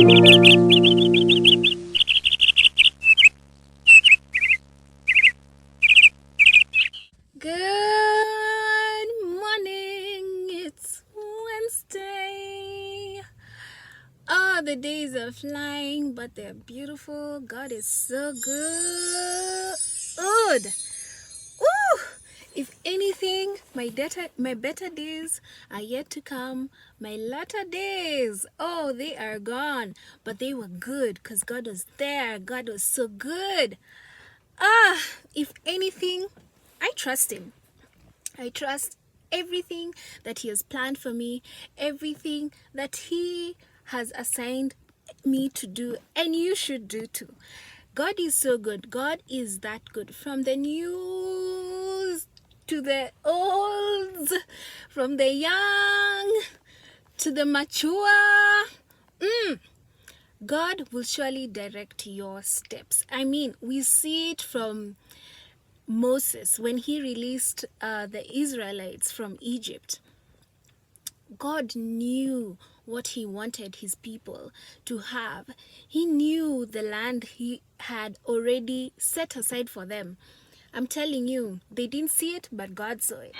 Good morning, it's Wednesday. Oh, the days are flying, but they're beautiful. God is so good. Ooh, if anything, my better days are yet to come. My latter days, oh, they are gone. But they were good because God was there. God was so good. If anything, I trust Him. I trust everything that He has planned for me, everything that He has assigned me to do, and you should do too. God is so good. God is that good. From the news to the olds, from the young to the mature. God will surely direct your steps. I mean, we see it from Moses when he released the Israelites from Egypt. God knew what He wanted His people to have. He knew the land He had already set aside for them. I'm telling you, they didn't see it, but God saw it.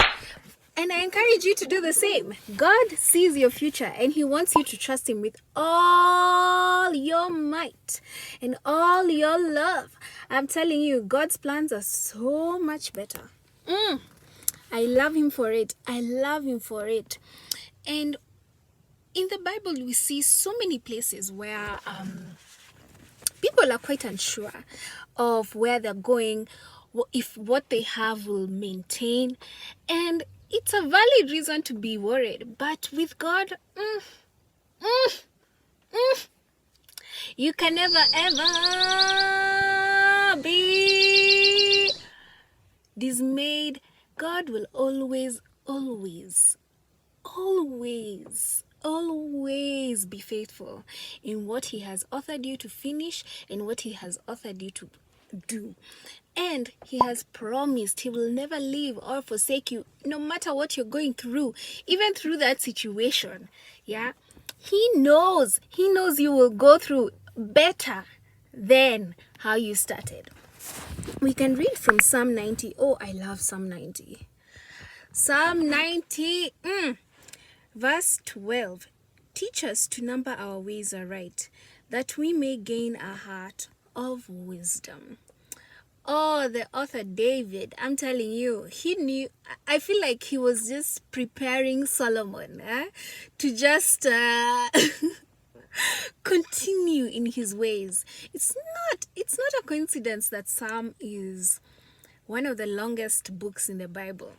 And I encourage you to do the same. God sees your future and He wants you to trust Him with all your might and all your love. I'm telling you, God's plans are so much better. I love Him for it. I love Him for it. And in the Bible, we see so many places where people are quite unsure of where they're going, if what they have will maintain. And it's a valid reason to be worried. But with God, you can never ever be dismayed. God will always, always, always be faithful in what He has authored you to finish and what He has authored you to do. And He has promised He will never leave or forsake you, no matter what you're going through, even through that situation. Yeah, He knows you will go through better than how you started. We can read from Psalm 90. Oh, I love Psalm 90. Psalm 90, verse 12. Teach us to number our ways aright, that we may gain a heart of wisdom. Oh, the author David, I'm telling you, he knew. I feel like he was just preparing Solomon to just continue in his ways. It's not a coincidence that Psalm is one of the longest books in the Bible.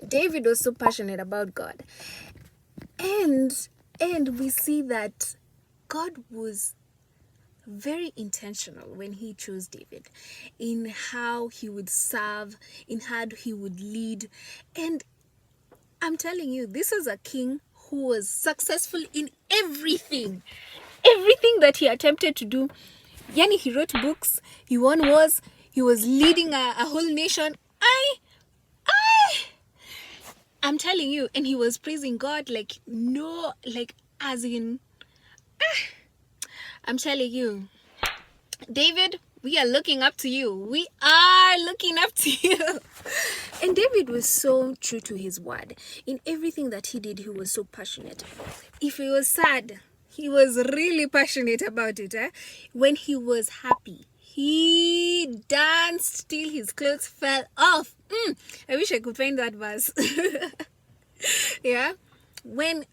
David was so passionate about God. And we see that God was very intentional when He chose David in how he would serve, in how he would lead. And I'm telling you, this is a king who was successful in everything that he attempted to do. Yani, he wrote books, he won wars, he was leading a whole nation. I'm telling you, and he was praising God as in, I'm telling you, David, we are looking up to you. We are looking up to you. And David was so true to his word. In everything that he did, he was so passionate. If he was sad, he was really passionate about it. When he was happy, he danced till his clothes fell off. I wish I could find that verse. Yeah. When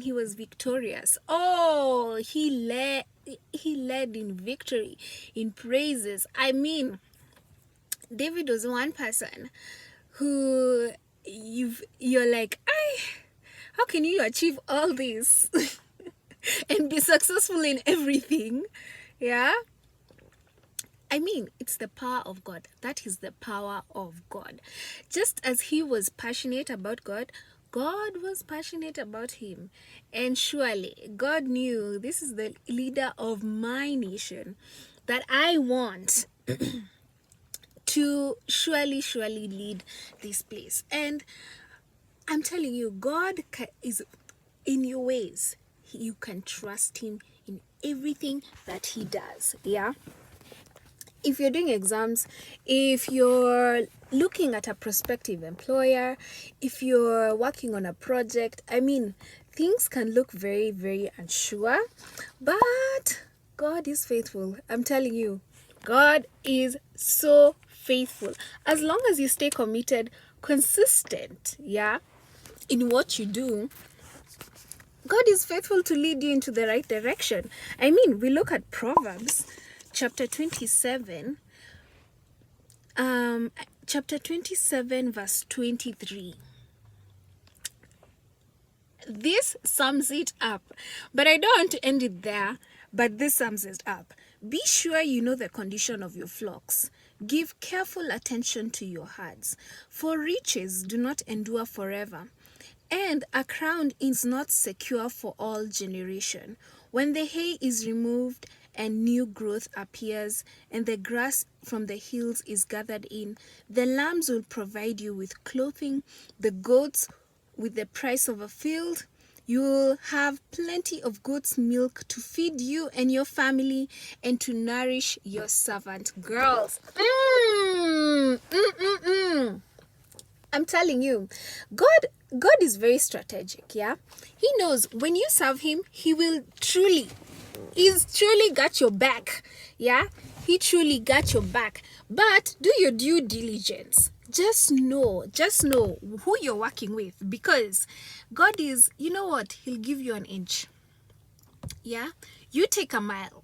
he was victorious, oh, he led in victory, in praises. I mean, David was one person who you're like, how can you achieve all this and be successful in everything? Yeah. I mean, it's the power of God. That is the power of God. Just as he was passionate about God, God was passionate about him. And surely God knew, this is the leader of my nation that I want to surely lead this place. And I'm telling you, God is in your ways. you can trust him in everything that he does. Yeah. If you're doing exams, if you're looking at a prospective employer, if you're working on a project, I mean, things can look very, very unsure, but God is faithful. I'm telling you, God is so faithful. As long as you stay committed, consistent, yeah, in what you do, God is faithful to lead you into the right direction. I mean, we look at Proverbs chapter 27, chapter 27 verse 23. This sums it up, but I don't want to end it there. But this sums it up. Be sure you know the condition of your flocks. Give careful attention to your herds, for riches do not endure forever, and a crown is not secure for all generation. When the hay is removed and new growth appears, and the grass from the hills is gathered in, the lambs will provide you with clothing, the goats with the price of a field. You'll have plenty of goat's milk to feed you and your family and to nourish your servant girls. I'm telling you, God is very strategic, yeah? He knows when you serve him, he's truly got your back, yeah? He truly got your back. But do your due diligence. Just know who you're working with, because God is, you know what? He'll give you an inch. Yeah? You take a mile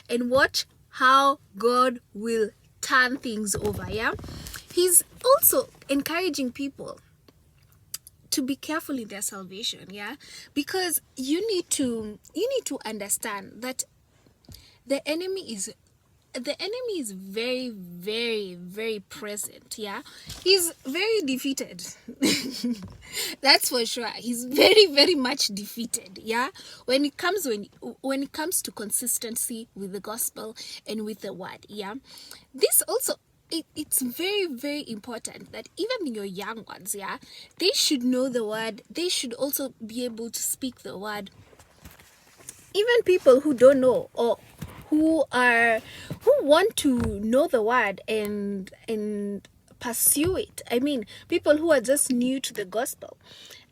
and watch how God will turn things over, yeah? He's also encouraging people to be careful in their salvation, yeah? Because you need to understand that the enemy is very, very, very present, yeah? He's very defeated. That's for sure. He's very, very much defeated, yeah? When it comes to consistency with the gospel and with the word, yeah? This also, it's very, very important that even your young ones, yeah, they should know the word. They should also be able to speak the word. Even people who don't know, or who want to know the word and pursue it. I mean, people who are just new to the gospel.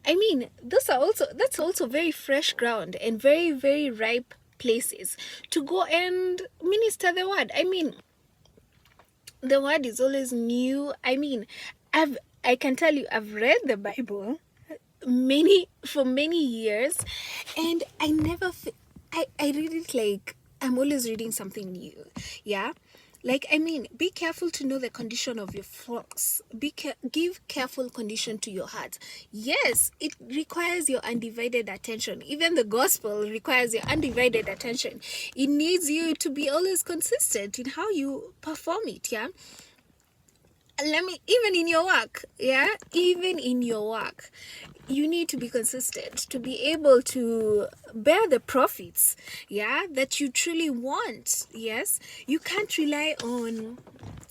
I mean, that's also very fresh ground and very, very ripe places to go and minister the word. I mean, the word is always new. I mean, I can tell you, I've read the Bible for many years, and I never I read it like I'm always reading something new, yeah? Like, I mean, be careful to know the condition of your flocks. Give careful condition to your heart. Yes, it requires your undivided attention. Even the gospel requires your undivided attention. It needs you to be always consistent in how you perform it, yeah? Even in your work, yeah? Even in your work, you need to be consistent to be able to bear the profits, yeah, that you truly want. Yes, you can't rely on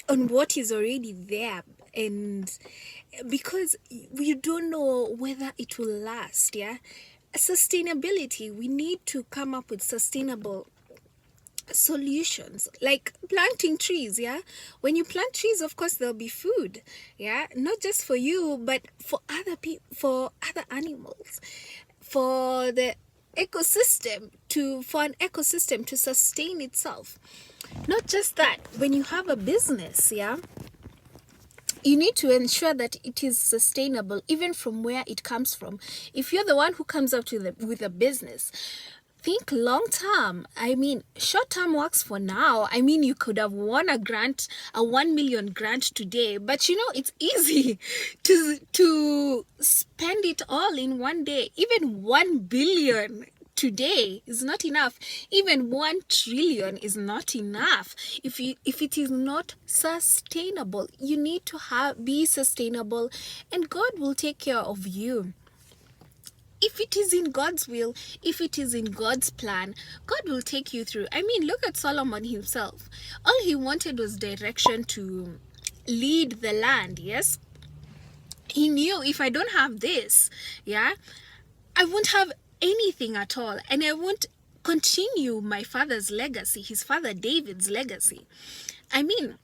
what is already there, and because you don't know whether it will last, yeah. Sustainability, we need to come up with sustainable solutions, like planting trees, yeah? When you plant trees, of course there'll be food, yeah, not just for you, but for other people, for other animals, for the ecosystem, for an ecosystem to sustain itself. Not just that, when you have a business, yeah, you need to ensure that it is sustainable, even from where it comes from. If you're the one who comes up with a business, think long term. I mean, short term works for now. I mean, you could have won a 1 million grant today, but you know, it's easy to spend it all in one day. Even 1 billion today is not enough. Even 1 trillion is not enough. If it is not sustainable, you need to be sustainable, and God will take care of you. If it is in God's will, if it is in God's plan, God will take you through. I mean, look at Solomon himself. All he wanted was direction to lead the land, yes? He knew, if I don't have this, yeah, I won't have anything at all, and I won't continue my father's legacy, his father David's legacy. I mean,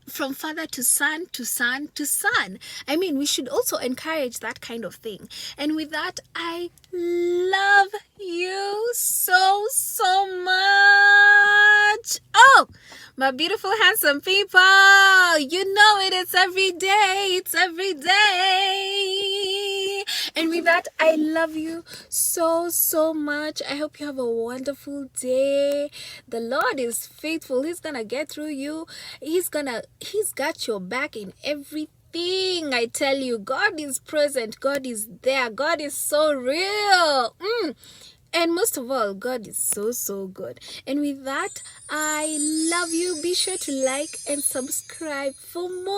from father to son to son to son. I mean, we should also encourage that kind of thing. And with that, I love you so, so much. Oh, my beautiful, handsome people, you know it. It's every day. It's every day. And with that, I love you so, so much. I hope you have a wonderful day. The Lord is faithful. He's gonna get through you. He's got your back in everything. I tell you, God is present. God is there. God is so real. And most of all, God is so, so good. And with that, I love you. Be sure to like and subscribe for more.